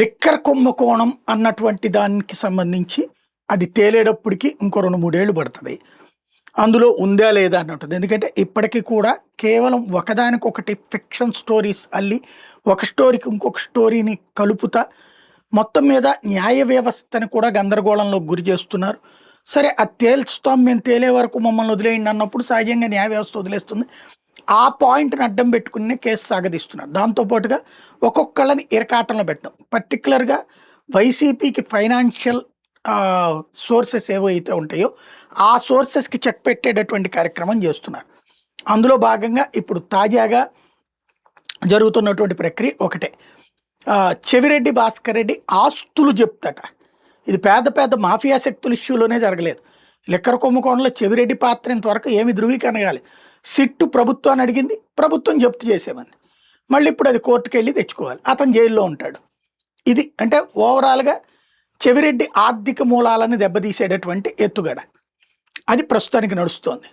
Liquor కుంభకోణం అన్నటువంటి దానికి సంబంధించి అది తేలేటప్పటికి ఇంకో 2, 3 ఏళ్ళు పడుతుంది. అందులో ఉందా లేదా అన్నట్టుంది. ఎందుకంటే ఇప్పటికీ కూడా కేవలం ఒకదానికొకటి ఫిక్షన్ స్టోరీస్ అల్లి ఒక స్టోరీకి ఇంకొక స్టోరీని కలుపుతా మొత్తం మీద న్యాయ వ్యవస్థని కూడా గందరగోళంలోకి గురి చేస్తున్నారు. సరే అది తేల్చుతాం, మేము తేలే వరకు మమ్మల్ని వదిలేయండి అన్నప్పుడు సహజంగా న్యాయ వ్యవస్థ వదిలేస్తుంది. ఆ పాయింట్ని అడ్డం పెట్టుకుని కేసు సాగదీస్తున్నారు. దాంతోపాటుగా ఒక్కొక్కళ్ళని ఇరకాటంలో పెట్టడం, పర్టికులర్గా వైసీపీకి ఫైనాన్షియల్ సోర్సెస్ ఏవైతే ఉంటాయో ఆ సోర్సెస్కి చెక్ పెట్టేటటువంటి కార్యక్రమం చేస్తున్నారు. అందులో భాగంగా ఇప్పుడు తాజాగా జరుగుతున్నటువంటి ప్రక్రియ ఒకటే. చెవిరెడ్డి భాస్కర్ రెడ్డి ఆస్తులు చెప్తట. ఇది పెద్ద పెద్ద మాఫియా శక్తుల ఇష్యూలోనే జరగలేదు. లిక్కర్ కుంభకోణంలో చెవిరెడ్డి పాత్ర ఇంతవరకు ఏమి ధృవీకరణ కాలేదు. సిట్టు ప్రభుత్వాన్ని అడిగింది, ప్రభుత్వం జప్తు చేసేమంది. మళ్ళీ ఇప్పుడు అది కోర్టుకు వెళ్ళి తెచ్చుకోవాలి, అతను జైల్లో ఉంటాడు. ఇది అంటే ఓవరాల్గా చెవిరెడ్డి ఆర్థిక మూలాలను దెబ్బతీసేటటువంటి ఎత్తుగడ అది ప్రస్తుతానికి నడుస్తోంది.